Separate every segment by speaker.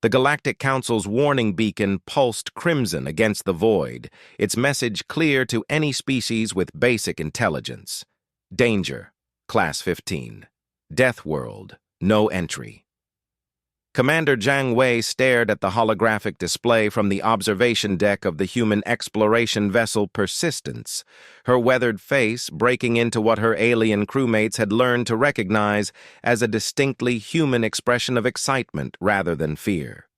Speaker 1: The Galactic Council's warning beacon pulsed crimson against the void, its message clear to any species with basic intelligence. Danger, Class 15. Deathworld, no entry. Commander Jiang Wei stared at the holographic display from the observation deck of the human exploration vessel Persistence, her weathered face breaking into what her alien crewmates had learned to recognize as a distinctly human expression of excitement rather than fear.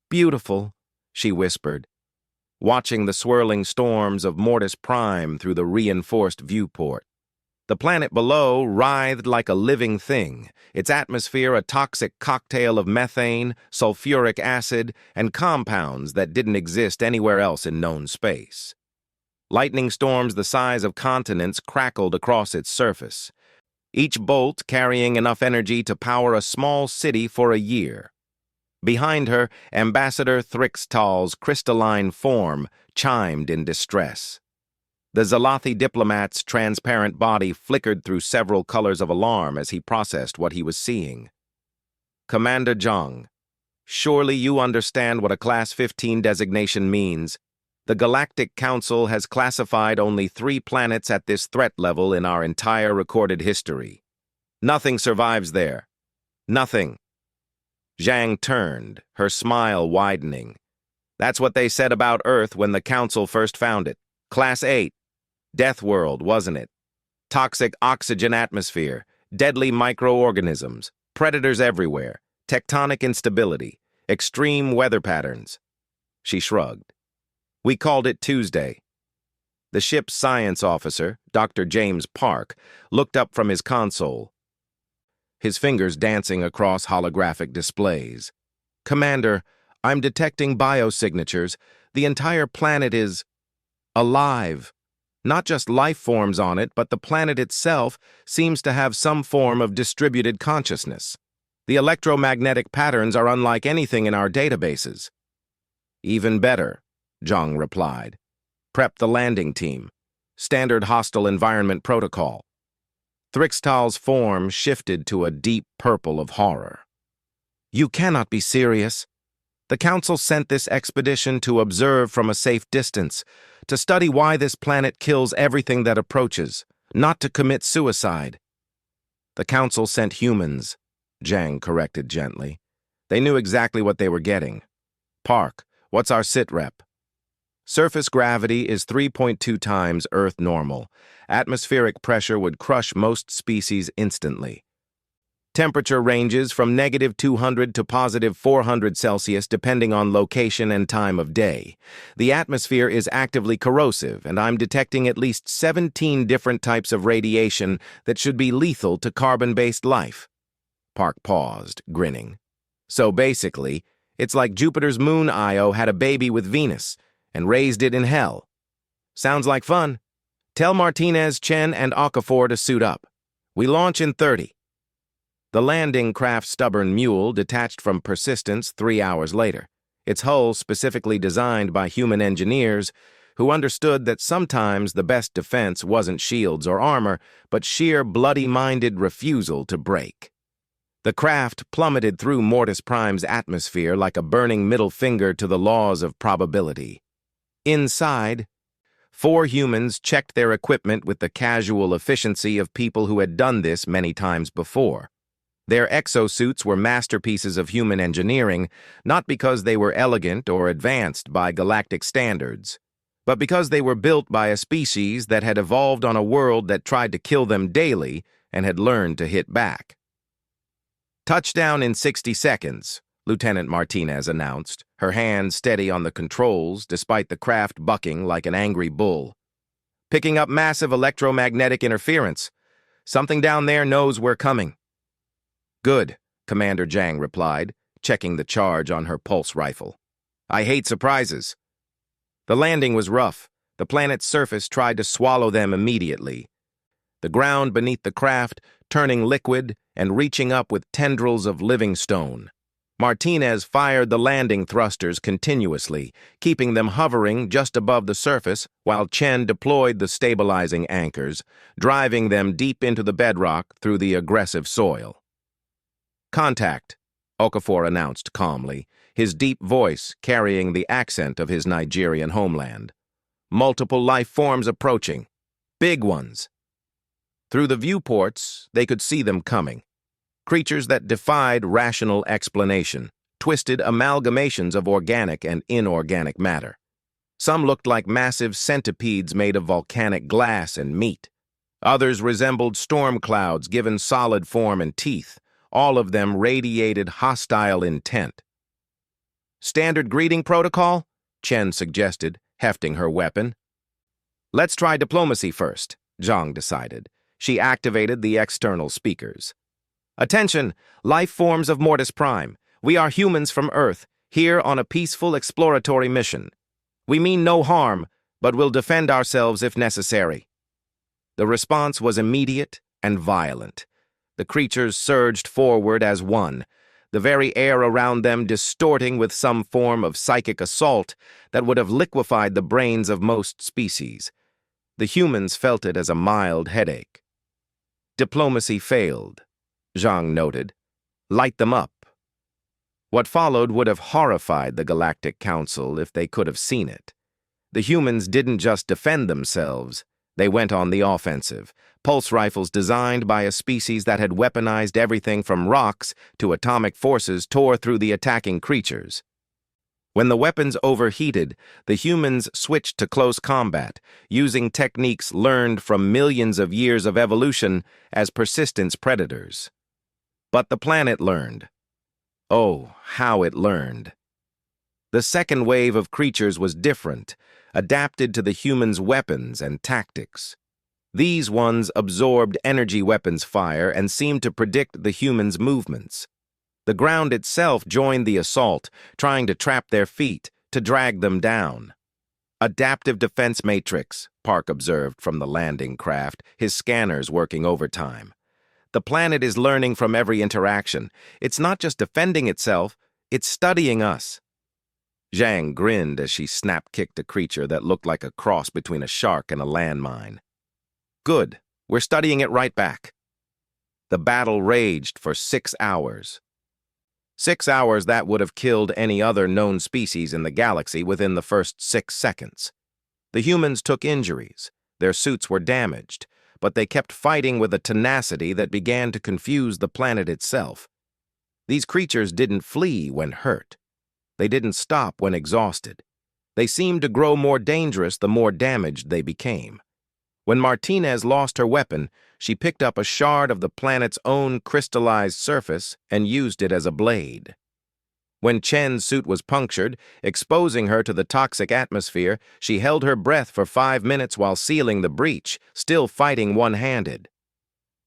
Speaker 1: "Beautiful," she whispered, watching the swirling storms of Mortis Prime through the reinforced viewport. The planet below writhed like a living thing, its atmosphere a toxic cocktail of methane, sulfuric acid, and compounds that didn't exist anywhere else in known space. Lightning storms the size of continents crackled across its surface, each bolt carrying enough energy to power a small city for a year. Behind her, Ambassador Thrixtal's crystalline form chimed in distress. The Zalathi diplomat's transparent body flickered through several colors of alarm as he processed what he was seeing. "Commander Zhang, surely you understand what a Class 15 designation means. The Galactic Council has classified only 3 planets at this threat level in our entire recorded history. Nothing survives there. Nothing." Zhang turned, her smile widening. "That's what they said about Earth when the Council first found it. Class 8. Deathworld, wasn't it? Toxic oxygen atmosphere, deadly microorganisms, predators everywhere, tectonic instability, extreme weather patterns." She shrugged. "We called it Tuesday." The ship's science officer, Dr. James Park, looked up from his console, his fingers dancing across holographic displays. "Commander, I'm detecting biosignatures. The entire planet is alive. Not just life forms on it, but the planet itself seems to have some form of distributed consciousness. The electromagnetic patterns are unlike anything in our databases." "Even better," Zhang replied. "Prep the landing team. Standard hostile environment protocol." Thrixtal's form shifted to a deep purple of horror. "You cannot be serious. The Council sent this expedition to observe from a safe distance, to study why this planet kills everything that approaches, not to commit suicide." "The Council sent humans," Zhang corrected gently. "They knew exactly what they were getting. Park, what's our sitrep?" "Surface gravity is 3.2 times Earth normal. Atmospheric pressure would crush most species instantly. Temperature ranges from -200 to +400 Celsius depending on location and time of day. The atmosphere is actively corrosive, and I'm detecting at least 17 different types of radiation that should be lethal to carbon-based life." Park paused, grinning. "So basically, it's like Jupiter's moon Io had a baby with Venus and raised it in hell. Sounds like fun. Tell Martinez, Chen, and Okafor to suit up. We launch in 30. The landing craft's stubborn mule detached from Persistence 3 hours later, its hull specifically designed by human engineers who understood that sometimes the best defense wasn't shields or armor, but sheer bloody-minded refusal to break. The craft plummeted through Mortis Prime's atmosphere like a burning middle finger to the laws of probability. Inside, 4 humans checked their equipment with the casual efficiency of people who had done this many times before. Their exosuits were masterpieces of human engineering, not because they were elegant or advanced by galactic standards, but because they were built by a species that had evolved on a world that tried to kill them daily and had learned to hit back. "Touchdown in 60 seconds, Lieutenant Martinez announced, her hand steady on the controls despite the craft bucking like an angry bull. "Picking up massive electromagnetic interference. Something down there knows we're coming." "Good," Commander Zhang replied, checking the charge on her pulse rifle. "I hate surprises." The landing was rough. The planet's surface tried to swallow them immediately. The ground beneath the craft turning liquid and reaching up with tendrils of living stone. Martinez fired the landing thrusters continuously, keeping them hovering just above the surface while Chen deployed the stabilizing anchors, driving them deep into the bedrock through the aggressive soil. "Contact," Okafor announced calmly, his deep voice carrying the accent of his Nigerian homeland. Multiple life forms approaching. Big ones. Through the viewports, they could see them coming. Creatures that defied rational explanation, twisted amalgamations of organic and inorganic matter. Some looked like massive centipedes made of volcanic glass and meat. Others resembled storm clouds given solid form and teeth. All of them radiated hostile intent. "Standard greeting protocol?" Chen suggested, hefting her weapon. "Let's try diplomacy first," Zhang decided. She activated the external speakers. "Attention, life forms of Mortis Prime. We are humans from Earth, here on a peaceful exploratory mission. We mean no harm, but will defend ourselves if necessary." The response was immediate and violent. The creatures surged forward as one, the very air around them distorting with some form of psychic assault that would have liquefied the brains of most species. The humans felt it as a mild headache. Diplomacy failed, Zhang noted. Light them up. What followed would have horrified the Galactic Council if they could have seen it. The humans didn't just defend themselves. They went on the offensive, pulse rifles designed by a species that had weaponized everything from rocks to atomic forces tore through the attacking creatures. When the weapons overheated, the humans switched to close combat, using techniques learned from millions of years of evolution as persistence predators. But the planet learned. Oh, how it learned. The second wave of creatures was different, adapted to the humans' weapons and tactics. These ones absorbed energy weapons fire and seemed to predict the humans' movements. The ground itself joined the assault, trying to trap their feet, to drag them down. "Adaptive defense matrix," Park observed from the landing craft, his scanners working overtime. "The planet is learning from every interaction. It's not just defending itself, it's studying us." Zhang grinned as she snap-kicked a creature that looked like a cross between a shark and a landmine. "Good, we're studying it right back." The battle raged for 6 hours. 6 hours that would have killed any other known species in the galaxy within the first 6 seconds. The humans took injuries, their suits were damaged, but they kept fighting with a tenacity that began to confuse the planet itself. These creatures didn't flee when hurt. They didn't stop when exhausted. They seemed to grow more dangerous the more damaged they became. When Martinez lost her weapon, she picked up a shard of the planet's own crystallized surface and used it as a blade. When Chen's suit was punctured, exposing her to the toxic atmosphere, she held her breath for 5 minutes while sealing the breach, still fighting one-handed.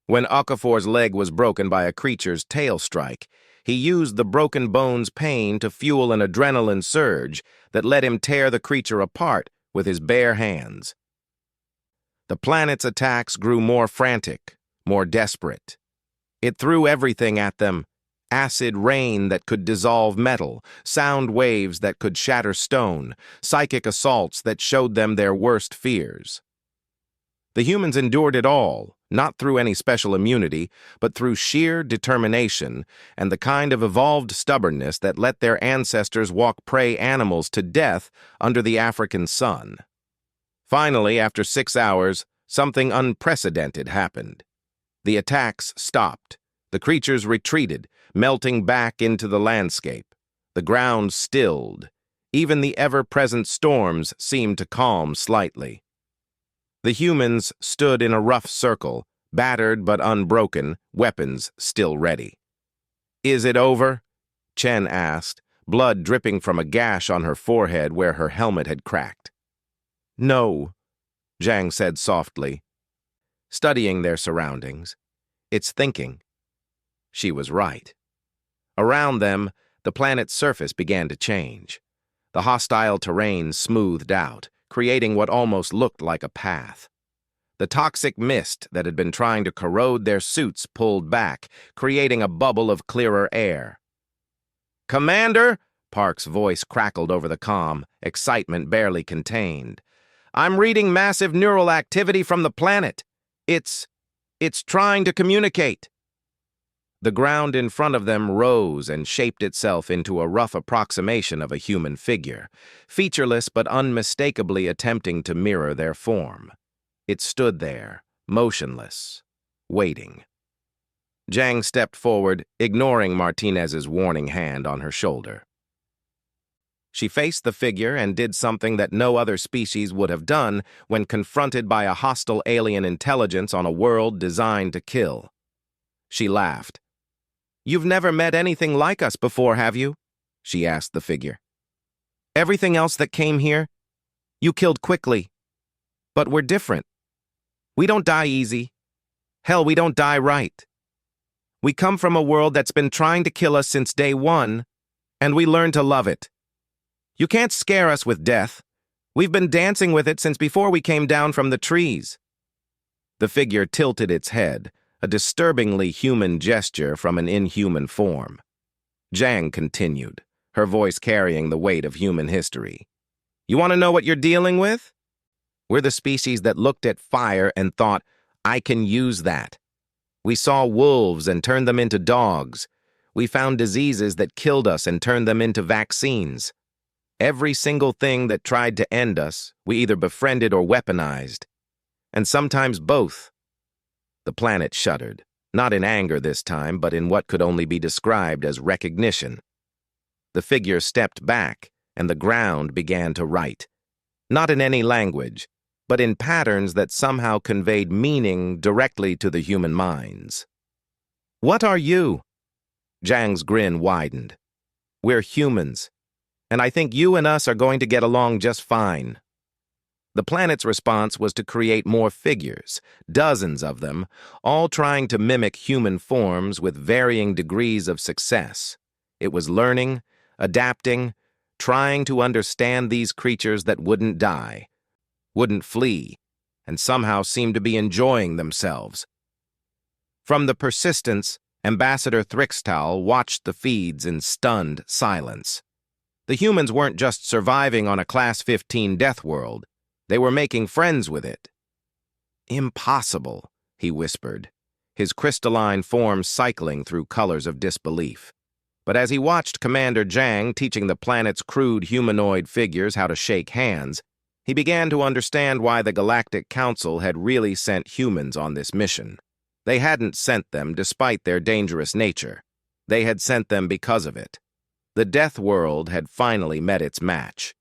Speaker 1: When Okafor's leg was broken by a creature's tail strike, he used the broken bone's pain to fuel an adrenaline surge that let him tear the creature apart with his bare hands. The planet's attacks grew more frantic, more desperate. It threw everything at them: acid rain that could dissolve metal, sound waves that could shatter stone, psychic assaults that showed them their worst fears. The humans endured it all, not through any special immunity, but through sheer determination and the kind of evolved stubbornness that let their ancestors walk prey animals to death under the African sun. Finally, after 6 hours, something unprecedented happened. The attacks stopped. The creatures retreated, melting back into the landscape. The ground stilled. Even the ever-present storms seemed to calm slightly. The humans stood in a rough circle, battered but unbroken, weapons still ready. "Is it over?" Chen asked, blood dripping from a gash on her forehead where her helmet had cracked. "No," Zhang said softly, studying their surroundings. "It's thinking." She was right. Around them, the planet's surface began to change. The hostile terrain smoothed out, creating what almost looked like a path. The toxic mist that had been trying to corrode their suits pulled back, creating a bubble of clearer air. "Commander!" Park's voice crackled over the comm, excitement barely contained. "I'm reading massive neural activity from the planet. It's trying to communicate." The ground in front of them rose and shaped itself into a rough approximation of a human figure, featureless but unmistakably attempting to mirror their form. It stood there, motionless, waiting. Zhang stepped forward, ignoring Martinez's warning hand on her shoulder. She faced the figure and did something that no other species would have done when confronted by a hostile alien intelligence on a world designed to kill. She laughed. "You've never met anything like us before, have you?" she asked the figure. "Everything else that came here, you killed quickly. But we're different. We don't die easy. Hell, we don't die right. We come from a world that's been trying to kill us since day one, and we learn to love it. You can't scare us with death. We've been dancing with it since before we came down from the trees." The figure tilted its head, a disturbingly human gesture from an inhuman form. Zhang continued, her voice carrying the weight of human history. "You want to know what you're dealing with? We're the species that looked at fire and thought, I can use that. We saw wolves and turned them into dogs. We found diseases that killed us and turned them into vaccines. Every single thing that tried to end us, we either befriended or weaponized. And sometimes both." The planet shuddered, not in anger this time, but in what could only be described as recognition. The figure stepped back, and the ground began to write. Not in any language, but in patterns that somehow conveyed meaning directly to the human minds. "What are you?" Zhang's grin widened. "We're humans, and I think you and us are going to get along just fine." The planet's response was to create more figures, dozens of them, all trying to mimic human forms with varying degrees of success. It was learning, adapting, trying to understand these creatures that wouldn't die, wouldn't flee, and somehow seemed to be enjoying themselves. From the persistence, Ambassador Thrixtal watched the feeds in stunned silence. The humans weren't just surviving on a Class 15 Deathworld. They were making friends with it. "Impossible," he whispered, his crystalline form cycling through colors of disbelief. But as he watched Commander Zhang teaching the planet's crude humanoid figures how to shake hands, he began to understand why the Galactic Council had really sent humans on this mission. They hadn't sent them despite their dangerous nature. They had sent them because of it. The Deathworld had finally met its match.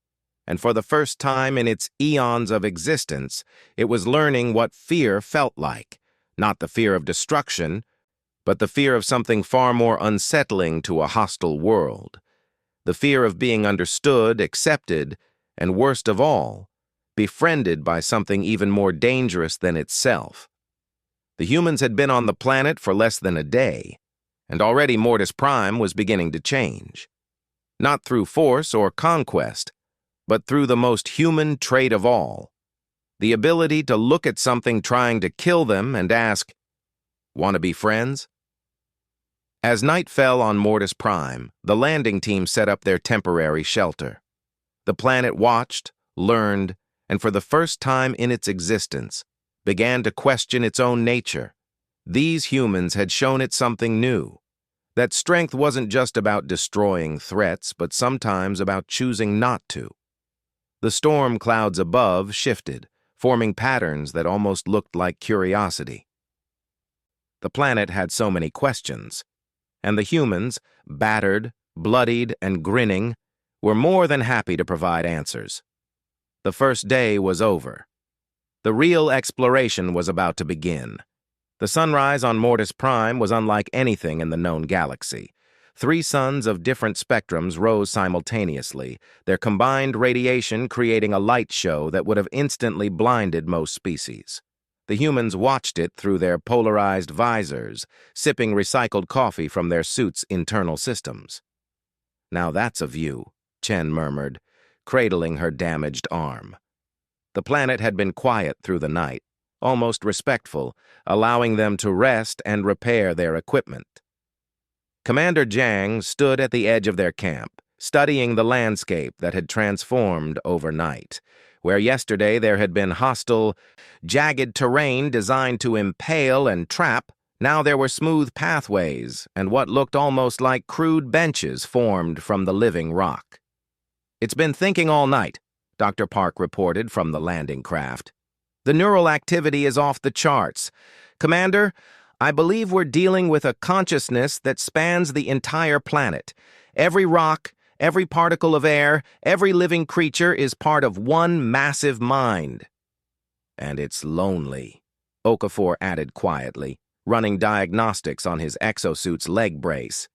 Speaker 1: And for the first time in its eons of existence, it was learning what fear felt like. Not the fear of destruction, but the fear of something far more unsettling to a hostile world. The fear of being understood, accepted, and worst of all, befriended by something even more dangerous than itself. The humans had been on the planet for less than a day, and already Mortis Prime was beginning to change. Not through force or conquest, but through the most human trait of all, the ability to look at something trying to kill them and ask, "Want to be friends?" As night fell on Mortis Prime, the landing team set up their temporary shelter. The planet watched, learned, and for the first time in its existence, began to question its own nature. These humans had shown it something new, that strength wasn't just about destroying threats, but sometimes about choosing not to. The storm clouds above shifted, forming patterns that almost looked like curiosity. The planet had so many questions, and the humans, battered, bloodied, and grinning, were more than happy to provide answers. The first day was over. The real exploration was about to begin. The sunrise on Mortis Prime was unlike anything in the known galaxy. 3 suns of different spectrums rose simultaneously, their combined radiation creating a light show that would have instantly blinded most species. The humans watched it through their polarized visors, sipping recycled coffee from their suits' internal systems. "Now that's a view," Chen murmured, cradling her damaged arm. The planet had been quiet through the night, almost respectful, allowing them to rest and repair their equipment. Commander Zhang stood at the edge of their camp, studying the landscape that had transformed overnight. Where yesterday there had been hostile, jagged terrain designed to impale and trap, Now there were smooth pathways and what looked almost like crude benches formed from the living rock. "It's been thinking all night," Dr. Park reported from the landing craft. "The neural activity is off the charts. Commander, I believe we're dealing with a consciousness that spans the entire planet. Every rock, every particle of air, every living creature is part of one massive mind." "And it's lonely," Okafor added quietly, running diagnostics on his exosuit's leg brace.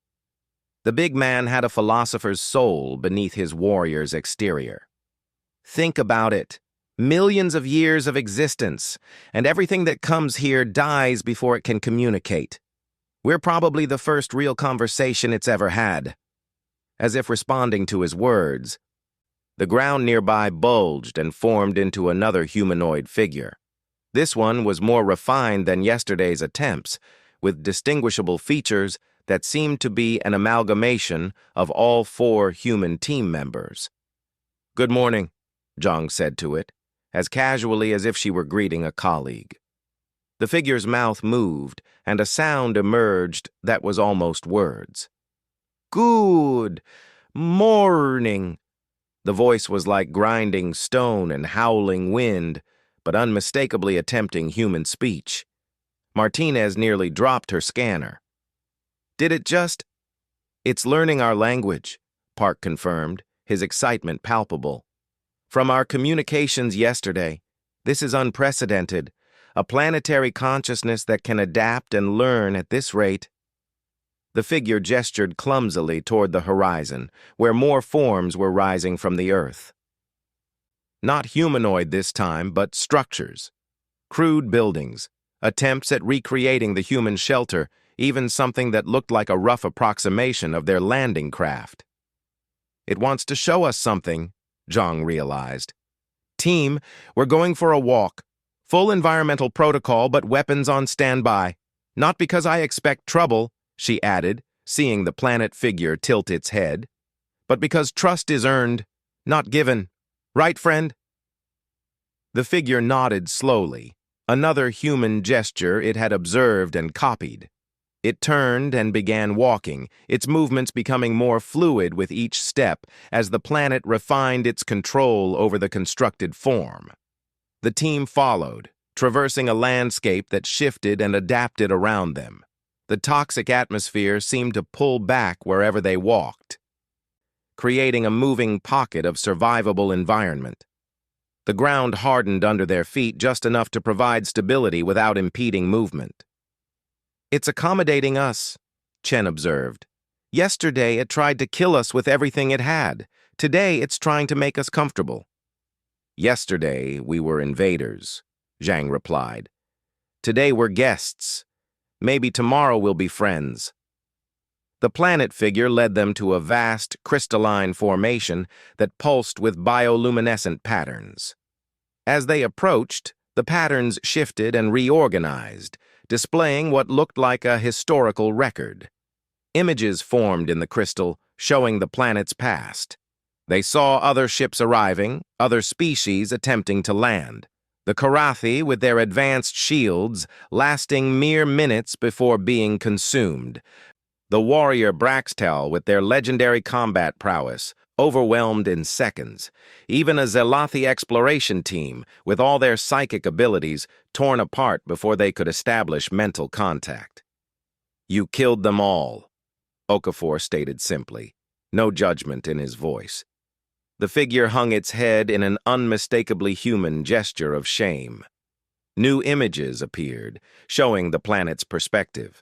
Speaker 1: The big man had a philosopher's soul beneath his warrior's exterior. "Think about it. Millions of years of existence, and everything that comes here dies before it can communicate. We're probably the first real conversation it's ever had." As if responding to his words, the ground nearby bulged and formed into another humanoid figure. This one was more refined than yesterday's attempts, with distinguishable features that seemed to be an amalgamation of all 4 human team members. "Good morning," Zhang said to it, as casually as if she were greeting a colleague. The figure's mouth moved, and a sound emerged that was almost words. "Good morning." The voice was like grinding stone and howling wind, but unmistakably attempting human speech. Martinez nearly dropped her scanner. "Did it just—" "It's learning our language," Park confirmed, his excitement palpable. "From our communications yesterday, this is unprecedented. A planetary consciousness that can adapt and learn at this rate." The figure gestured clumsily toward the horizon, where more forms were rising from the earth. Not humanoid this time, but structures. Crude buildings, attempts at recreating the human shelter, even something that looked like a rough approximation of their landing craft. "It wants to show us something," Zhang realized. "Team, we're going for a walk. Full environmental protocol, but weapons on standby. Not because I expect trouble," she added, seeing the planet figure tilt its head, "but because trust is earned, not given. Right, friend?" The figure nodded slowly, another human gesture it had observed and copied. It turned and began walking, its movements becoming more fluid with each step as the planet refined its control over the constructed form. The team followed, traversing a landscape that shifted and adapted around them. The toxic atmosphere seemed to pull back wherever they walked, creating a moving pocket of survivable environment. The ground hardened under their feet just enough to provide stability without impeding movement. "It's accommodating us," Chen observed. "Yesterday it tried to kill us with everything it had. Today it's trying to make us comfortable." "Yesterday we were invaders," Zhang replied. "Today we're guests. Maybe tomorrow we'll be friends." The planet figure led them to a vast, crystalline formation that pulsed with bioluminescent patterns. As they approached, the patterns shifted and reorganized, displaying what looked like a historical record. Images formed in the crystal, showing the planet's past. They saw other ships arriving, other species attempting to land. The Karathi, with their advanced shields, lasting mere minutes before being consumed. The warrior Braxtel, with their legendary combat prowess, overwhelmed in seconds. Even a Zelathi exploration team, with all their psychic abilities, torn apart before they could establish mental contact. "You killed them all," Okafor stated simply, no judgment in his voice. The figure hung its head in an unmistakably human gesture of shame. New images appeared, showing the planet's perspective.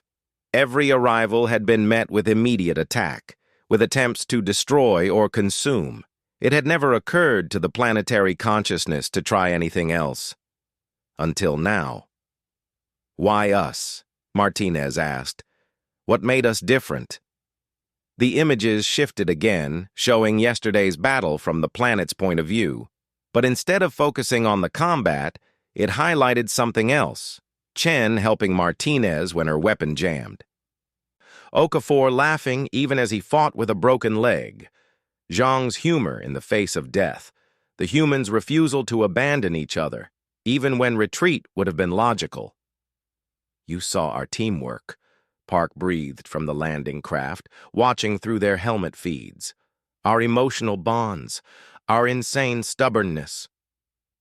Speaker 1: Every arrival had been met with immediate attack, with attempts to destroy or consume. It had never occurred to the planetary consciousness to try anything else. Until now. "Why us?" Martinez asked. "What made us different?" The images shifted again, showing yesterday's battle from the planet's point of view. But instead of focusing on the combat, it highlighted something else. Chen helping Martinez when her weapon jammed. Okafor laughing even as he fought with a broken leg. Zhang's humor in the face of death. The humans' refusal to abandon each other, even when retreat would have been logical. You saw our teamwork, Park breathed from the landing craft, watching through their helmet feeds. Our emotional bonds, our insane stubbornness.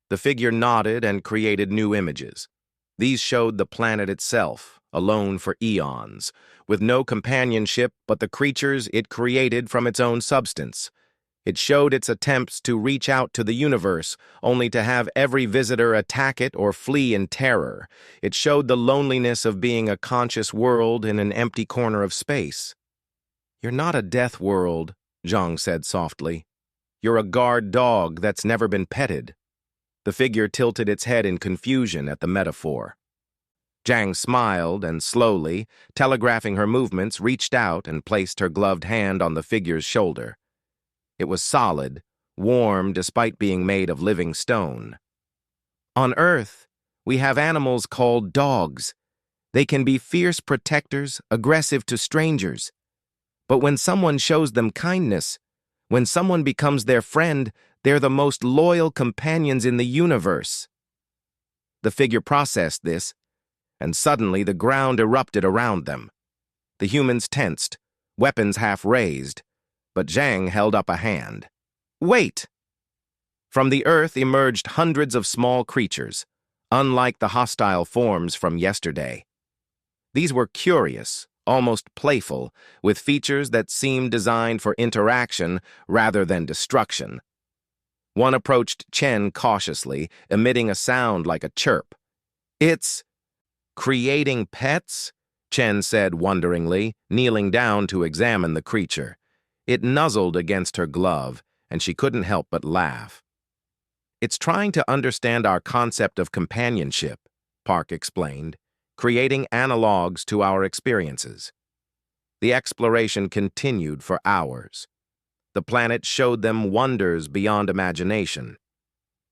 Speaker 1: The figure nodded and created new images. These showed the planet itself, alone for eons, with no companionship but the creatures it created from its own substance. It showed its attempts to reach out to the universe, only to have every visitor attack it or flee in terror. It showed the loneliness of being a conscious world in an empty corner of space. "You're not a death world," Zhang said softly. "You're a guard dog that's never been petted." The figure tilted its head in confusion at the metaphor. Zhang smiled and slowly, telegraphing her movements, reached out and placed her gloved hand on the figure's shoulder. It was solid, warm despite being made of living stone. "On Earth, we have animals called dogs. They can be fierce protectors, aggressive to strangers. But when someone shows them kindness, when someone becomes their friend, they're the most loyal companions in the universe." The figure processed this, and suddenly the ground erupted around them. The humans tensed, weapons half raised, but Zhang held up a hand. "Wait!" From the earth emerged hundreds of small creatures, unlike the hostile forms from yesterday. These were curious, almost playful, with features that seemed designed for interaction rather than destruction. One approached Chen cautiously, emitting a sound like a chirp. "It's creating pets?" Chen said wonderingly, kneeling down to examine the creature. It nuzzled against her glove, and she couldn't help but laugh. "It's trying to understand our concept of companionship," Park explained, "creating analogs to our experiences." The exploration continued for hours. The planet showed them wonders beyond imagination.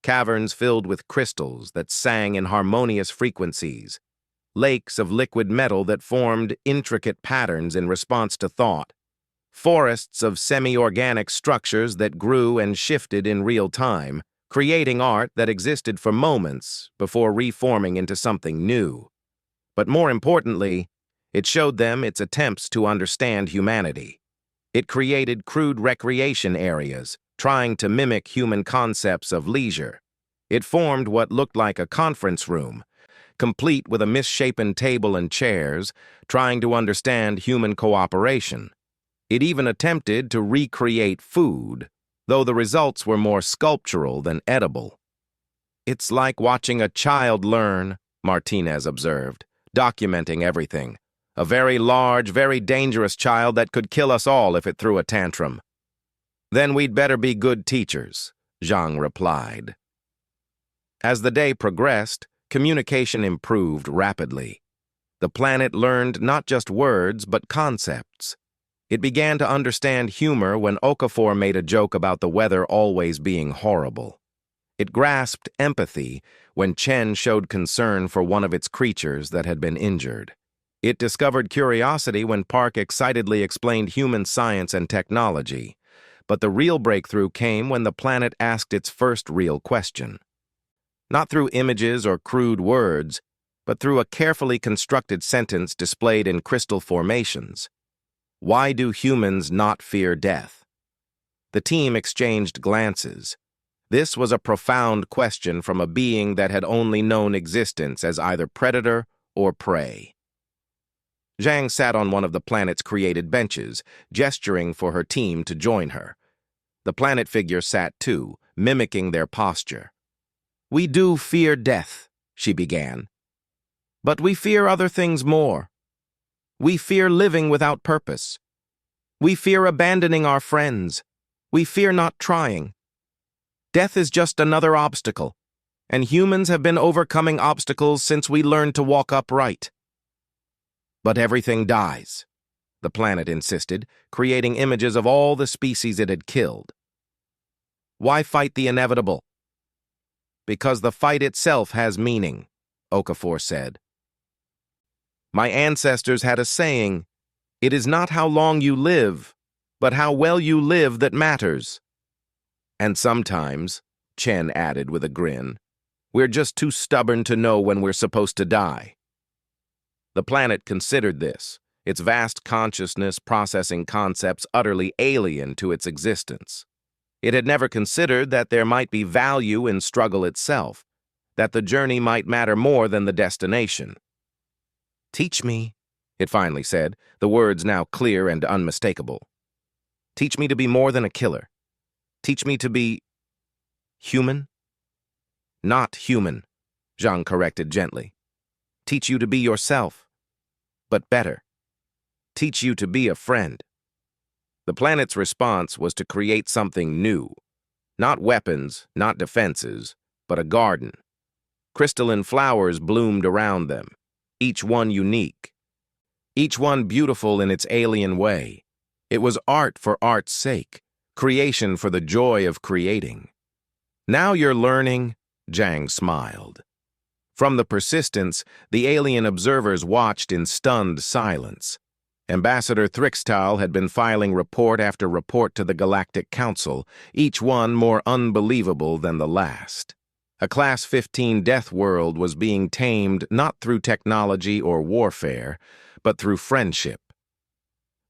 Speaker 1: Caverns filled with crystals that sang in harmonious frequencies, lakes of liquid metal that formed intricate patterns in response to thought, forests of semi-organic structures that grew and shifted in real time, creating art that existed for moments before reforming into something new. But more importantly, it showed them its attempts to understand humanity. It created crude recreation areas, trying to mimic human concepts of leisure. It formed what looked like a conference room, complete with a misshapen table and chairs, trying to understand human cooperation. It even attempted to recreate food, though the results were more sculptural than edible. "It's like watching a child learn," Martinez observed, documenting everything. "A very large, very dangerous child that could kill us all if it threw a tantrum." "Then we'd better be good teachers," Zhang replied. As the day progressed, communication improved rapidly. The planet learned not just words, but concepts. It began to understand humor when Okafor made a joke about the weather always being horrible. It grasped empathy when Chen showed concern for one of its creatures that had been injured. It discovered curiosity when Park excitedly explained human science and technology. But the real breakthrough came when the planet asked its first real question. Not through images or crude words, but through a carefully constructed sentence displayed in crystal formations. "Why do humans not fear death?" The team exchanged glances. This was a profound question from a being that had only known existence as either predator or prey. Zhang sat on one of the planet's created benches, gesturing for her team to join her. The planet figure sat too, mimicking their posture. "We do fear death," she began. "But we fear other things more. We fear living without purpose. We fear abandoning our friends. We fear not trying. Death is just another obstacle, and humans have been overcoming obstacles since we learned to walk upright." "But everything dies," the planet insisted, creating images of all the species it had killed. "Why fight the inevitable?" "Because the fight itself has meaning," Okafor said. "My ancestors had a saying, 'It is not how long you live, but how well you live that matters.' And sometimes," Chen added with a grin, "we're just too stubborn to know when we're supposed to die." The planet considered this, its vast consciousness processing concepts utterly alien to its existence. It had never considered that there might be value in struggle itself, that the journey might matter more than the destination. "Teach me," it finally said, the words now clear and unmistakable. "Teach me to be more than a killer. Teach me to be human." "Not human," Zhang corrected gently. "Teach you to be yourself, but better. Teach you to be a friend." The planet's response was to create something new. Not weapons, not defenses, but a garden. Crystalline flowers bloomed around them, each one unique, each one beautiful in its alien way. It was art for art's sake, creation for the joy of creating. "Now you're learning," Zhang smiled. From the persistence, the alien observers watched in stunned silence. Ambassador Thrixtal had been filing report after report to the Galactic Council, each one more unbelievable than the last. A Class 15 Deathworld was being tamed not through technology or warfare, but through friendship.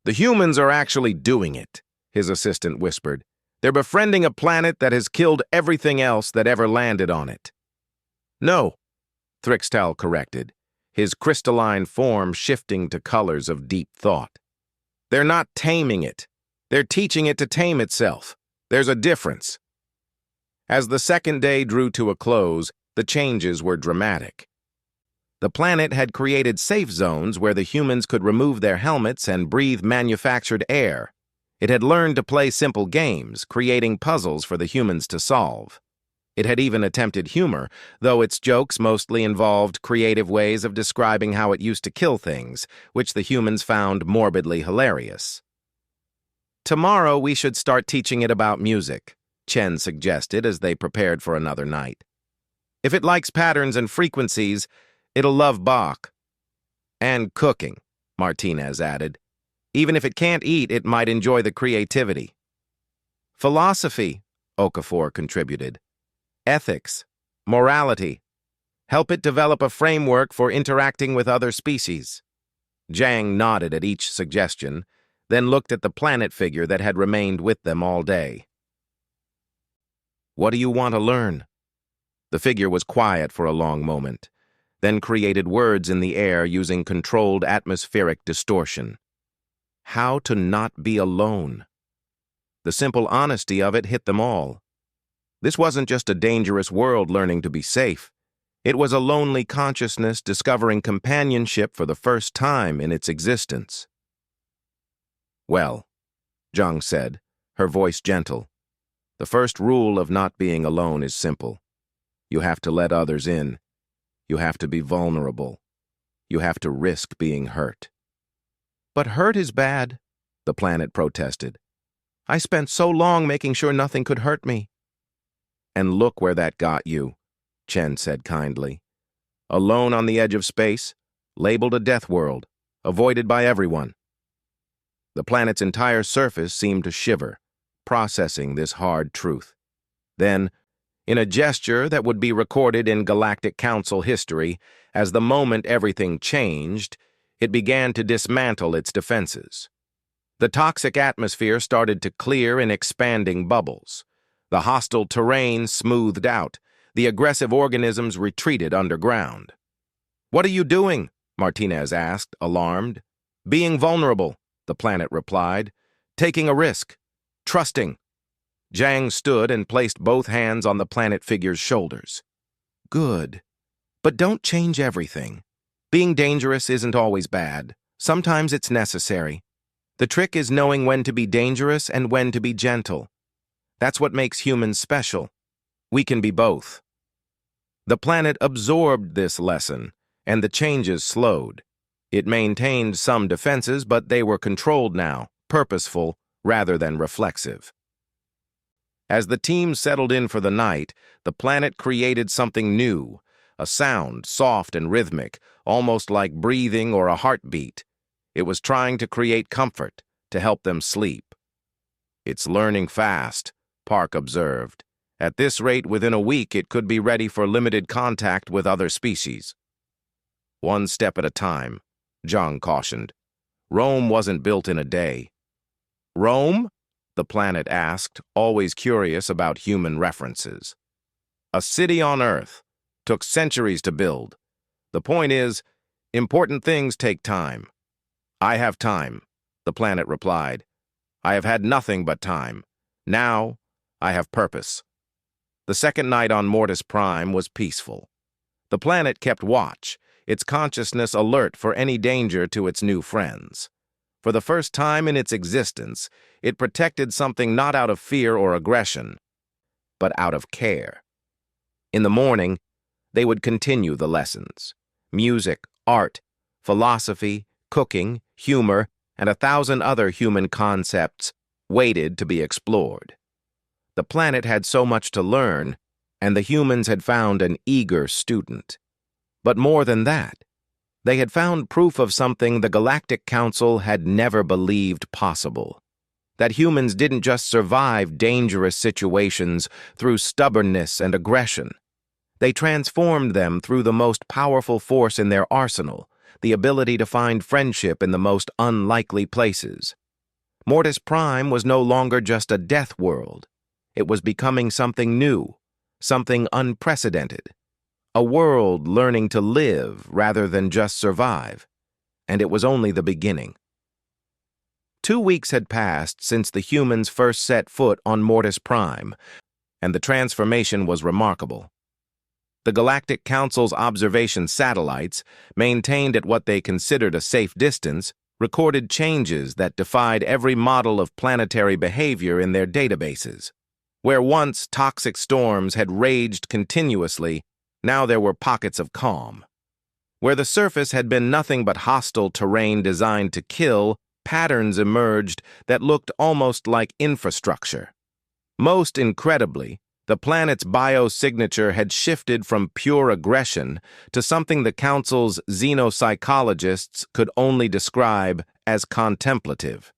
Speaker 1: "The humans are actually doing it," his assistant whispered. "They're befriending a planet that has killed everything else that ever landed on it." "No," Thrixtal corrected, his crystalline form shifting to colors of deep thought. "They're not taming it. They're teaching it to tame itself. There's a difference." As the second day drew to a close, the changes were dramatic. The planet had created safe zones where the humans could remove their helmets and breathe manufactured air. It had learned to play simple games, creating puzzles for the humans to solve. It had even attempted humor, though its jokes mostly involved creative ways of describing how it used to kill things, which the humans found morbidly hilarious. "Tomorrow we should start teaching it about music," Chen suggested as they prepared for another night. "If it likes patterns and frequencies, it'll love Bach." "And cooking," Martinez added. "Even if it can't eat, it might enjoy the creativity." "Philosophy," Okafor contributed. "Ethics, morality. Help it develop a framework for interacting with other species." Zhang nodded at each suggestion, then looked at the planet figure that had remained with them all day. "What do you want to learn?" The figure was quiet for a long moment, then created words in the air using controlled atmospheric distortion. "How to not be alone." The simple honesty of it hit them all. This wasn't just a dangerous world learning to be safe. It was a lonely consciousness discovering companionship for the first time in its existence. "Well," Zhang said, her voice gentle, "the first rule of not being alone is simple. You have to let others in. You have to be vulnerable. You have to risk being hurt." "But hurt is bad," the planet protested. "I spent so long making sure nothing could hurt me." "And look where that got you," Chen said kindly. "Alone on the edge of space, labeled a death world, avoided by everyone." The planet's entire surface seemed to shiver, processing this hard truth. Then, in a gesture that would be recorded in Galactic Council history as the moment everything changed, it began to dismantle its defenses. The toxic atmosphere started to clear in expanding bubbles. The hostile terrain smoothed out. The aggressive organisms retreated underground. "What are you doing?" Martinez asked, alarmed. "Being vulnerable," the planet replied. "Taking a risk. Trusting." Zhang stood and placed both hands on the planet figure's shoulders. "Good. But don't change everything. Being dangerous isn't always bad. Sometimes it's necessary. The trick is knowing when to be dangerous and when to be gentle. That's what makes humans special. We can be both." The planet absorbed this lesson, and the changes slowed. It maintained some defenses, but they were controlled now, purposeful rather than reflexive. As the team settled in for the night, the planet created something new, a sound, soft and rhythmic, almost like breathing or a heartbeat. It was trying to create comfort, to help them sleep. "It's learning fast," Park observed. "At this rate, within a week, it could be ready for limited contact with other species." "One step at a time," Zhang cautioned. Rome wasn't built in a day. Rome? The planet asked, always curious about human references. A city on Earth. Took centuries to build. The point is, important things take time. I have time, the planet replied. I have had nothing but time. Now, I have purpose. The second night on Mortis Prime was peaceful. The planet kept watch, its consciousness alert for any danger to its new friends. For the first time in its existence, it protected something not out of fear or aggression, but out of care. In the morning, they would continue the lessons. Music, art, philosophy, cooking, humor, and 1,000 other human concepts waited to be explored. The planet had so much to learn, and the humans had found an eager student. But more than that, they had found proof of something the Galactic Council had never believed possible. That humans didn't just survive dangerous situations through stubbornness and aggression. They transformed them through the most powerful force in their arsenal, the ability to find friendship in the most unlikely places. Mortis Prime was no longer just a death world. It was becoming something new, something unprecedented. A world learning to live rather than just survive. And it was only the beginning. 2 weeks had passed since the humans first set foot on Mortis Prime, and the transformation was remarkable. The Galactic Council's observation satellites, maintained at what they considered a safe distance, recorded changes that defied every model of planetary behavior in their databases. Where once toxic storms had raged continuously, now there were pockets of calm. Where the surface had been nothing but hostile terrain designed to kill, patterns emerged that looked almost like infrastructure. Most incredibly, the planet's biosignature had shifted from pure aggression to something the Council's xenopsychologists could only describe as contemplative.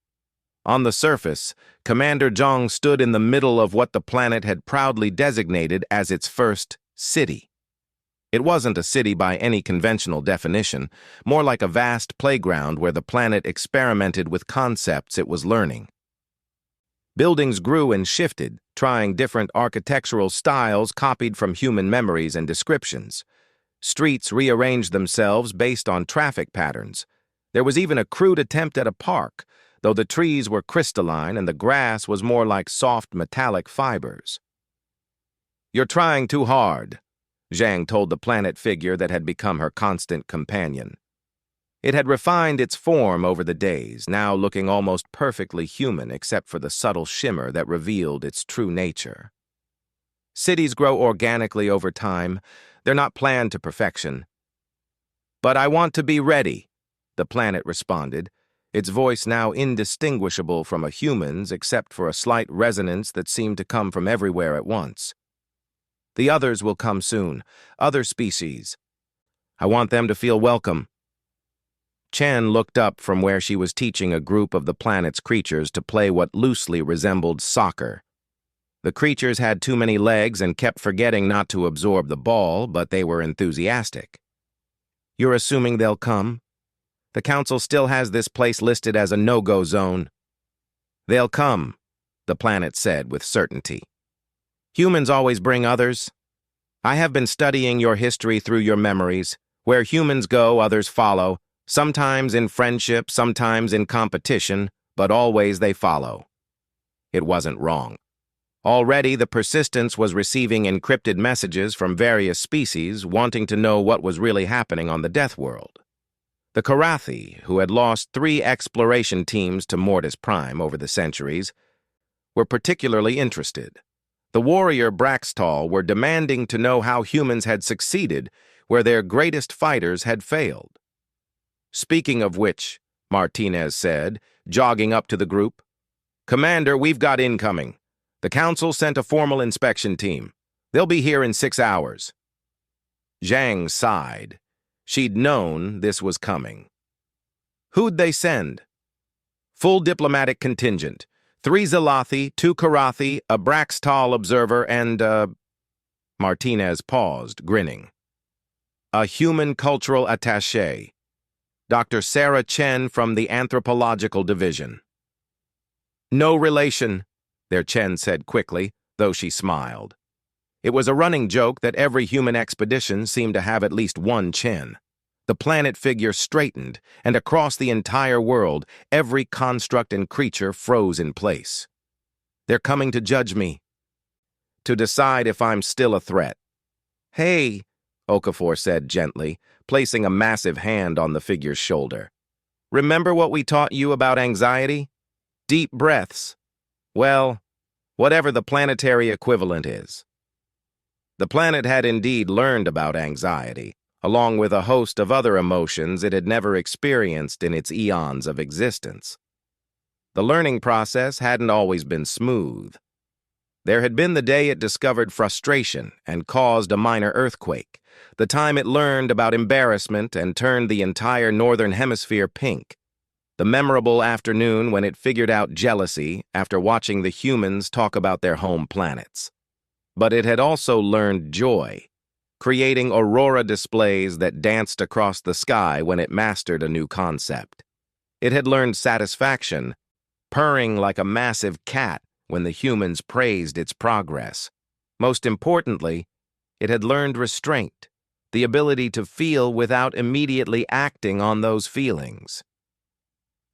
Speaker 1: On the surface, Commander Zhang stood in the middle of what the planet had proudly designated as its first city. It wasn't a city by any conventional definition, more like a vast playground where the planet experimented with concepts it was learning. Buildings grew and shifted, trying different architectural styles copied from human memories and descriptions. Streets rearranged themselves based on traffic patterns. There was even a crude attempt at a park, though the trees were crystalline and the grass was more like soft metallic fibers. "You're trying too hard," Zhang told the planet figure that had become her constant companion. It had refined its form over the days, now looking almost perfectly human except for the subtle shimmer that revealed its true nature. Cities grow organically over time. They're not planned to perfection. "But I want to be ready," the planet responded, its voice now indistinguishable from a human's except for a slight resonance that seemed to come from everywhere at once. "The others will come soon, other species. I want them to feel welcome." Chen looked up from where she was teaching a group of the planet's creatures to play what loosely resembled soccer. The creatures had too many legs and kept forgetting not to absorb the ball, but they were enthusiastic. "You're assuming they'll come? The Council still has this place listed as a no-go zone." "They'll come," the planet said with certainty. "Humans always bring others. I have been studying your history through your memories. Where humans go, others follow. Sometimes in friendship, sometimes in competition, but always they follow." It wasn't wrong. Already the Persistence was receiving encrypted messages from various species wanting to know what was really happening on the Deathworld. The Karathi, who had lost 3 exploration teams to Mortis Prime over the centuries, were particularly interested. The warrior Braxtal were demanding to know how humans had succeeded where their greatest fighters had failed. "Speaking of which," Martinez said, jogging up to the group, "Commander, we've got incoming. The Council sent a formal inspection team. They'll be here in 6 hours." Zhang sighed. She'd known this was coming. "Who'd they send?" "Full diplomatic contingent. 3 Zalathi, 2 Karathi, a Braxtal observer, and, Martinez paused, grinning. "A human cultural attaché." Dr. Sarah Chen from the Anthropological Division. No relation, their Chen said quickly, though she smiled. It was a running joke that every human expedition seemed to have at least one Chen. The planet figure straightened, and across the entire world, every construct and creature froze in place. They're coming to judge me, to decide if I'm still a threat. Hey, Okafor said gently, placing a massive hand on the figure's shoulder. Remember what we taught you about anxiety? Deep breaths. Well, whatever the planetary equivalent is. The planet had indeed learned about anxiety, along with a host of other emotions it had never experienced in its eons of existence. The learning process hadn't always been smooth. There had been the day it discovered frustration and caused a minor earthquake, the time it learned about embarrassment and turned the entire northern hemisphere pink, the memorable afternoon when it figured out jealousy after watching the humans talk about their home planets. But it had also learned joy, creating aurora displays that danced across the sky when it mastered a new concept. It had learned satisfaction, purring like a massive cat when the humans praised its progress. Most importantly, it had learned restraint, the ability to feel without immediately acting on those feelings.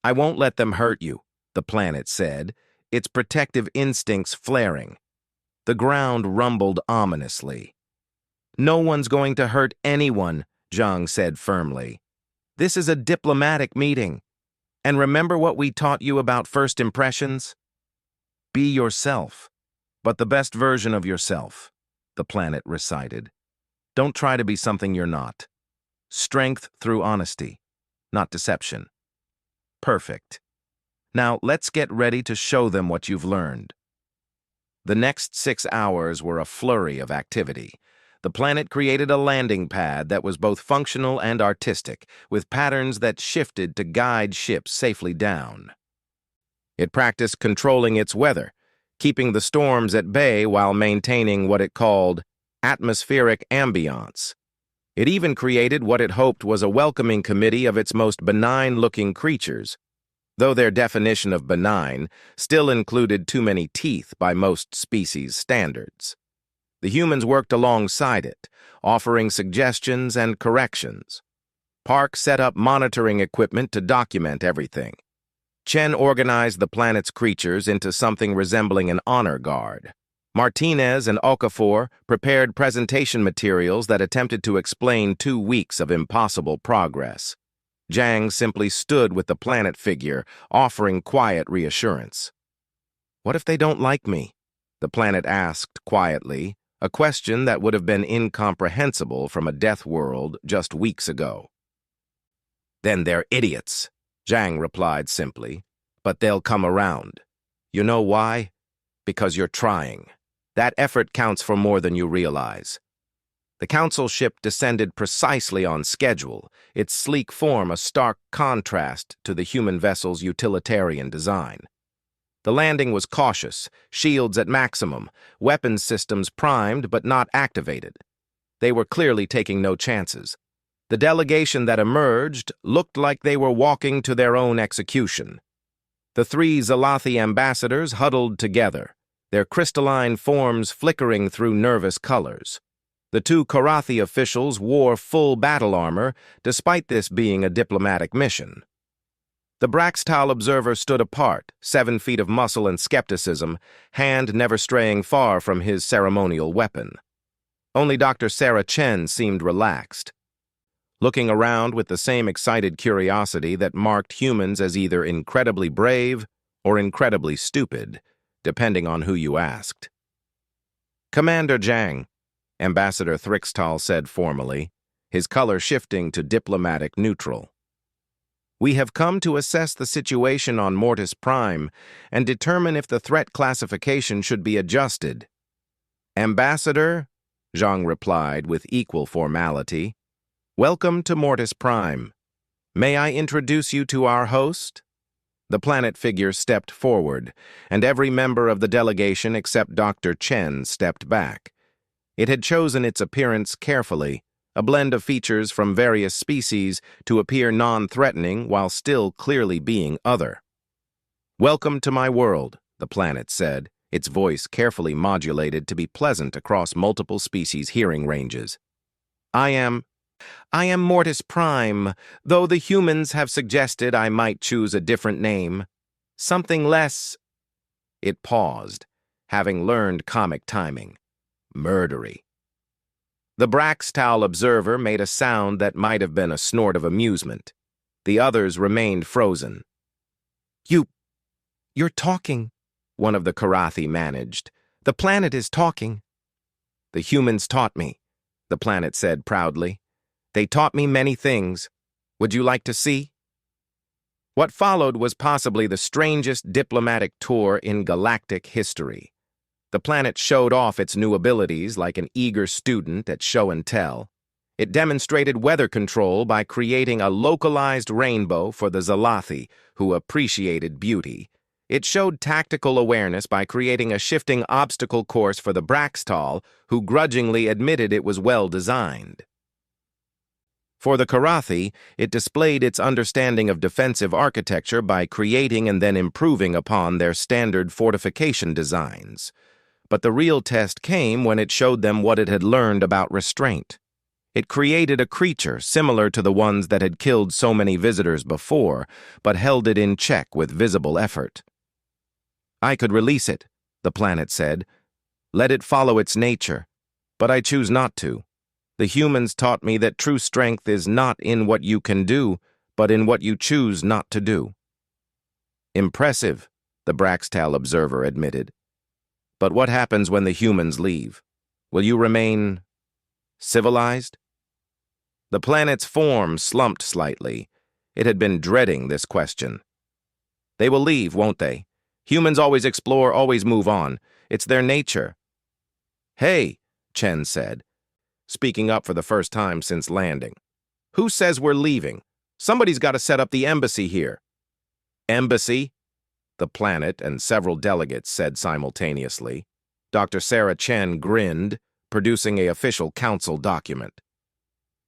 Speaker 1: I won't let them hurt you, the planet said, its protective instincts flaring. The ground rumbled ominously. No one's going to hurt anyone, Zhang said firmly. This is a diplomatic meeting. And remember what we taught you about first impressions? Be yourself, but the best version of yourself, the planet recited. Don't try to be something you're not. Strength through honesty, not deception. Perfect. Now let's get ready to show them what you've learned. The next 6 hours were a flurry of activity. The planet created a landing pad that was both functional and artistic, with patterns that shifted to guide ships safely down. It practiced controlling its weather, keeping the storms at bay while maintaining what it called atmospheric ambiance. It even created what it hoped was a welcoming committee of its most benign-looking creatures, though their definition of benign still included too many teeth by most species' standards. The humans worked alongside it, offering suggestions and corrections. Park set up monitoring equipment to document everything. Chen organized the planet's creatures into something resembling an honor guard. Martinez and Okafor prepared presentation materials that attempted to explain 2 weeks of impossible progress. Zhang simply stood with the planet figure, offering quiet reassurance. What if they don't like me? The planet asked quietly, a question that would have been incomprehensible from a Deathworld just weeks ago. Then they're idiots, Zhang replied simply, but they'll come around. You know why? Because you're trying. That effort counts for more than you realize. The council ship descended precisely on schedule, its sleek form a stark contrast to the human vessel's utilitarian design. The landing was cautious, shields at maximum, weapons systems primed but not activated. They were clearly taking no chances. The delegation that emerged looked like they were walking to their own execution. The 3 Zalathi ambassadors huddled together, their crystalline forms flickering through nervous colors. The 2 Karathi officials wore full battle armor, despite this being a diplomatic mission. The Braxtal observer stood apart, 7 feet of muscle and skepticism, hand never straying far from his ceremonial weapon. Only Dr. Sarah Chen seemed relaxed, looking around with the same excited curiosity that marked humans as either incredibly brave or incredibly stupid, depending on who you asked. Commander Zhang, Ambassador Thrixtal said formally, his color shifting to diplomatic neutral. We have come to assess the situation on Mortis Prime and determine if the threat classification should be adjusted. Ambassador, Zhang replied with equal formality, welcome to Mortis Prime. May I introduce you to our host? The planet figure stepped forward, and every member of the delegation except Dr. Chen stepped back. It had chosen its appearance carefully, a blend of features from various species to appear non-threatening while still clearly being other. "Welcome to my world," the planet said, its voice carefully modulated to be pleasant across multiple species' hearing ranges. I am Mortis Prime, though the humans have suggested I might choose a different name. Something less—" It paused, having learned comic timing. Murdery. The Braxtal observer made a sound that might have been a snort of amusement. The others remained frozen. You're talking," one of the Karathi managed. "The planet is talking." "The humans taught me," the planet said proudly. "They taught me many things. Would you like to see?" What followed was possibly the strangest diplomatic tour in galactic history. The planet showed off its new abilities like an eager student at show and tell. It demonstrated weather control by creating a localized rainbow for the Zalathi, who appreciated beauty. It showed tactical awareness by creating a shifting obstacle course for the Braxtal, who grudgingly admitted it was well designed. For the Karathi, it displayed its understanding of defensive architecture by creating and then improving upon their standard fortification designs. But the real test came when it showed them what it had learned about restraint. It created a creature similar to the ones that had killed so many visitors before, but held it in check with visible effort. "I could release it," the planet said. "Let it follow its nature. But I choose not to. The humans taught me that true strength is not in what you can do, but in what you choose not to do." "Impressive," the Braxtal observer admitted. "But what happens when the humans leave? Will you remain civilized?" The planet's form slumped slightly. It had been dreading this question. "They will leave, won't they? Humans always explore, always move on. It's their nature." "Hey," Chen said, speaking up for the first time since landing. "Who says we're leaving? Somebody's got to set up the embassy here." "Embassy?" the planet and several delegates said simultaneously. Dr. Sarah Chen grinned, producing an official council document.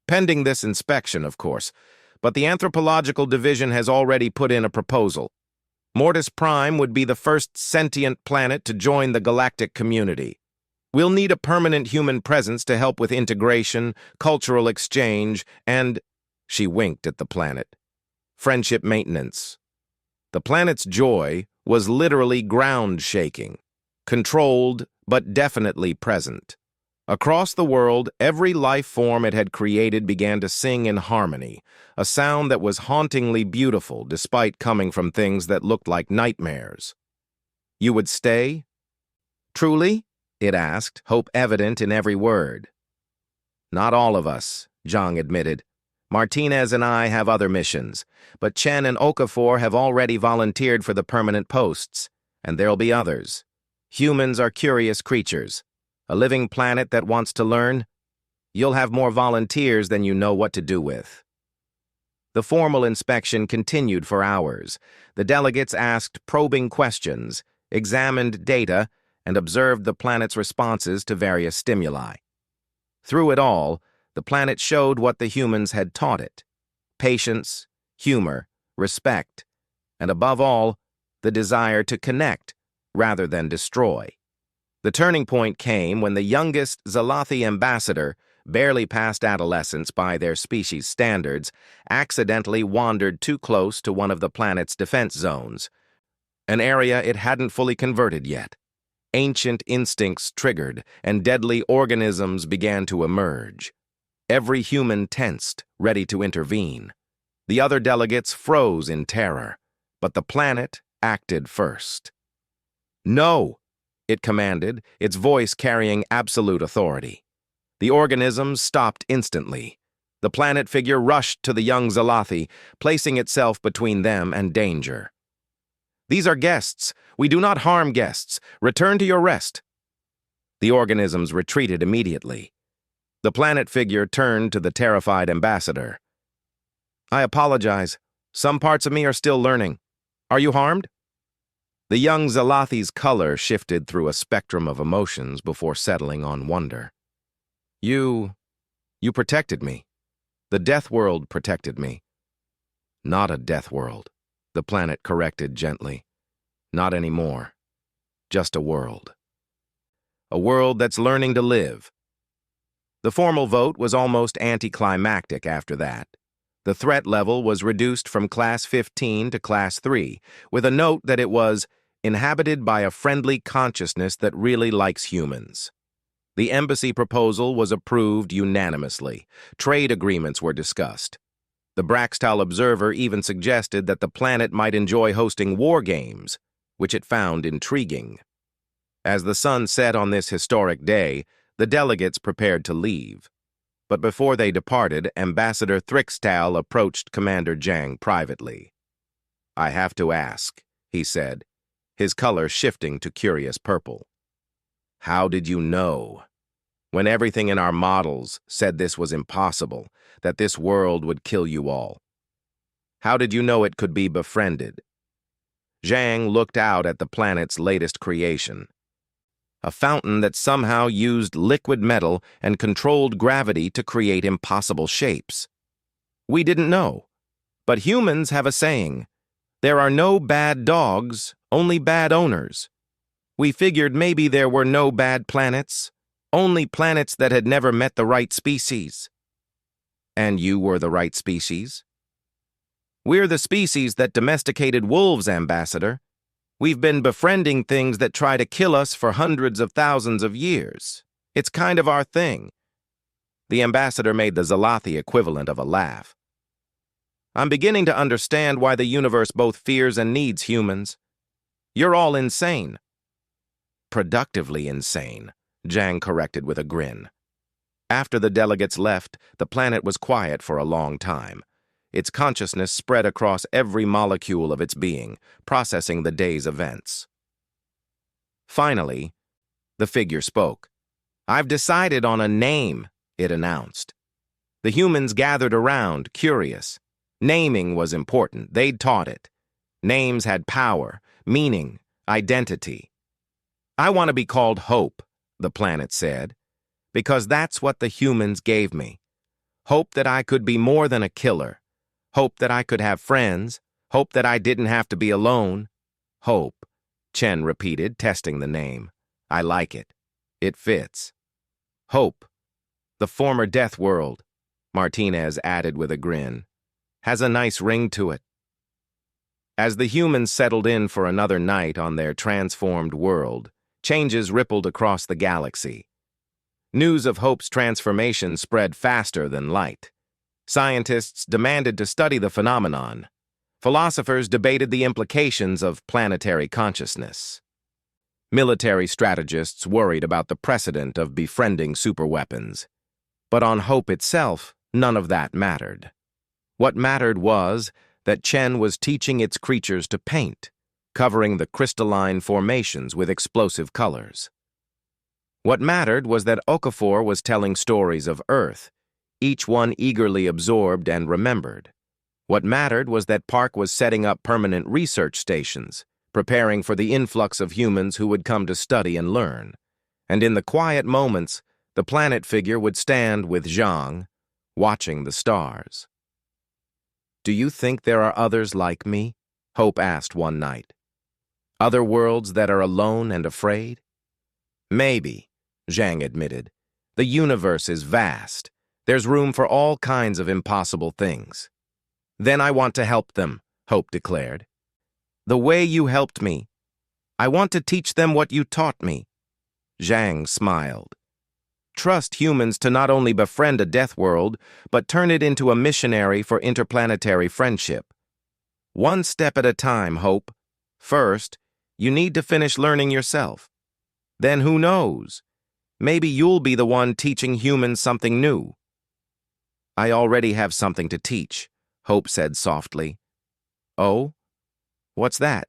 Speaker 1: "Pending this inspection, of course, but the anthropological division has already put in a proposal. Mortis Prime would be the first sentient planet to join the galactic community. We'll need a permanent human presence to help with integration, cultural exchange, and—" she winked at the planet— "friendship maintenance." The planet's joy was literally ground-shaking, controlled but definitely present. Across the world, every life form it had created began to sing in harmony, a sound that was hauntingly beautiful despite coming from things that looked like nightmares. "You would stay?" "Truly?" it asked, hope evident in every word. "Not all of us," Zhang admitted. "Martinez and I have other missions, but Chen and Okafor have already volunteered for the permanent posts, and there'll be others. Humans are curious creatures. A living planet that wants to learn? You'll have more volunteers than you know what to do with." The formal inspection continued for hours. The delegates asked probing questions, examined data, and observed the planet's responses to various stimuli. Through it all, the planet showed what the humans had taught it: patience, humor, respect, and above all, the desire to connect rather than destroy. The turning point came when the youngest Zalathi ambassador, barely past adolescence by their species standards, accidentally wandered too close to one of the planet's defense zones, an area it hadn't fully converted yet. Ancient instincts triggered, and deadly organisms began to emerge. Every human tensed, ready to intervene. The other delegates froze in terror, but the planet acted first. "No!" it commanded, its voice carrying absolute authority. The organisms stopped instantly. The planet figure rushed to the young Zalathi, placing itself between them and danger. "These are guests. We do not harm guests. Return to your rest." The organisms retreated immediately. The planet figure turned to the terrified ambassador. "I apologize. Some parts of me are still learning. Are you harmed?" The young Zalathi's color shifted through a spectrum of emotions before settling on wonder. You protected me. The Deathworld protected me. Not a Deathworld, the planet corrected gently. Not anymore. Just a world. A world that's learning to live. The formal vote was almost anticlimactic after that. The threat level was reduced from Class 15 to Class 3, with a note that it was inhabited by a friendly consciousness that really likes humans. The embassy proposal was approved unanimously. Trade agreements were discussed. The Braxtal Observer even suggested that the planet might enjoy hosting war games, which it found intriguing. As the sun set on this historic day, the delegates prepared to leave. But before they departed, Ambassador Thrixtal approached Commander Zhang privately. "I have to ask," he said, his color shifting to curious purple. "How did you know? When everything in our models said this was impossible, that this world would kill you all. How did you know it could be befriended?" Zhang looked out at the planet's latest creation. A fountain that somehow used liquid metal and controlled gravity to create impossible shapes. "We didn't know. But humans have a saying, there are no bad dogs, only bad owners. We figured maybe there were no bad planets, only planets that had never met the right species." "And you were the right species?" "We're the species that domesticated wolves, Ambassador. We've been befriending things that try to kill us for hundreds of thousands of years. It's kind of our thing." The ambassador made the Zalathi equivalent of a laugh. "I'm beginning to understand why the universe both fears and needs humans. You're all insane." "Productively insane," Zhang corrected with a grin. After the delegates left, the planet was quiet for a long time. Its consciousness spread across every molecule of its being, processing the day's events. Finally, the figure spoke. "I've decided on a name," it announced. The humans gathered around, curious. Naming was important. They'd taught it. Names had power, meaning, identity. "I want to be called Hope," the planet said, "because that's what the humans gave me. Hope that I could be more than a killer. Hope that I could have friends. Hope that I didn't have to be alone. Hope," Chen repeated, testing the name. "I like it. It fits." "Hope, the former Deathworld," Martinez added with a grin. "Has a nice ring to it." As the humans settled in for another night on their transformed world, changes rippled across the galaxy. News of Hope's transformation spread faster than light. Scientists demanded to study the phenomenon. Philosophers debated the implications of planetary consciousness. Military strategists worried about the precedent of befriending superweapons. But on Hope itself, none of that mattered. What mattered was that Chen was teaching its creatures to paint, covering the crystalline formations with explosive colors. What mattered was that Okafor was telling stories of Earth, each one eagerly absorbed and remembered. What mattered was that Park was setting up permanent research stations, preparing for the influx of humans who would come to study and learn. And in the quiet moments, the planet figure would stand with Zhang, watching the stars. "Do you think there are others like me?" Hope asked one night. "Other worlds that are alone and afraid?" "Maybe," Zhang admitted. "The universe is vast. There's room for all kinds of impossible things." "Then I want to help them," Hope declared. "The way you helped me. I want to teach them what you taught me." Zhang smiled. "Trust humans to not only befriend a Deathworld, but turn it into a missionary for interplanetary friendship. One step at a time, Hope. First, you need to finish learning yourself. Then who knows? Maybe you'll be the one teaching humans something new." "I already have something to teach," Hope said softly. "Oh? What's that?"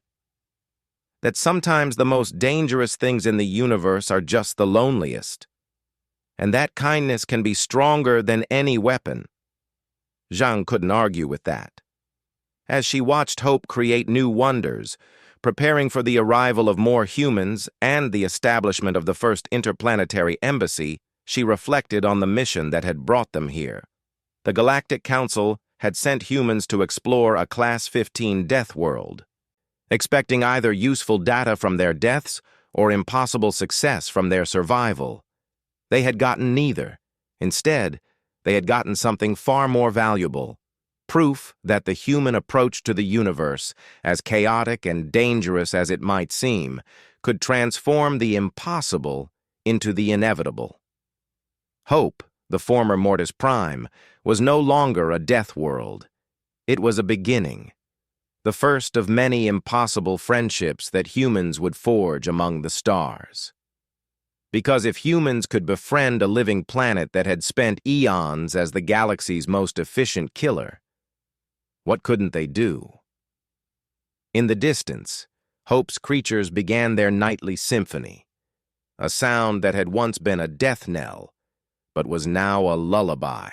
Speaker 1: "That sometimes the most dangerous things in the universe are just the loneliest. And that kindness can be stronger than any weapon." Zhang couldn't argue with that. As she watched Hope create new wonders, preparing for the arrival of more humans and the establishment of the first interplanetary embassy, She reflected on the mission that had brought them here. The Galactic Council had sent humans to explore a Class 15 Deathworld, expecting either useful data from their deaths or impossible success from their survival. They had gotten neither. Instead, they had gotten something far more valuable: proof that the human approach to the universe, as chaotic and dangerous as it might seem, could transform the impossible into the inevitable. Hope, the former Mortis Prime, was no longer a death world. It was a beginning, the first of many impossible friendships that humans would forge among the stars. Because if humans could befriend a living planet that had spent eons as the galaxy's most efficient killer, what couldn't they do? In the distance, Hope's creatures began their nightly symphony, a sound that had once been a death knell, but was now a lullaby.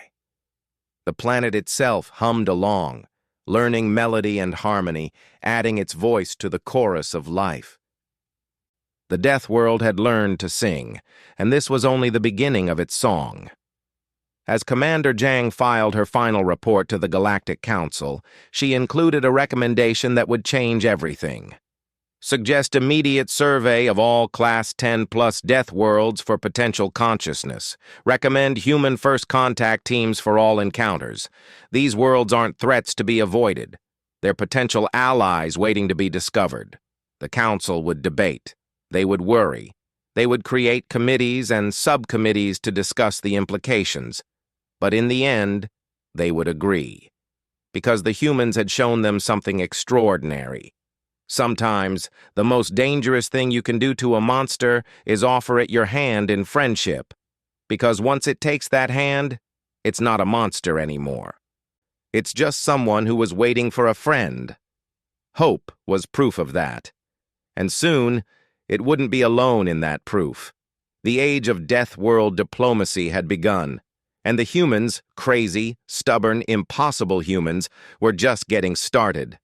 Speaker 1: The planet itself hummed along, learning melody and harmony, adding its voice to the chorus of life. The Death World had learned to sing, and this was only the beginning of its song. As Commander Jang filed her final report to the Galactic Council, she included a recommendation that would change everything. Suggest immediate survey of all Class 10+ Death Worlds for potential consciousness. Recommend human first contact teams for all encounters. These worlds aren't threats to be avoided. They're potential allies waiting to be discovered. The Council would debate. They would worry. They would create committees and subcommittees to discuss the implications. But in the end, they would agree. Because the humans had shown them something extraordinary. Sometimes, the most dangerous thing you can do to a monster is offer it your hand in friendship. Because once it takes that hand, it's not a monster anymore. It's just someone who was waiting for a friend. Hope was proof of that. And soon, it wouldn't be alone in that proof. The age of Death World diplomacy had begun, and the humans, crazy, stubborn, impossible humans, were just getting started.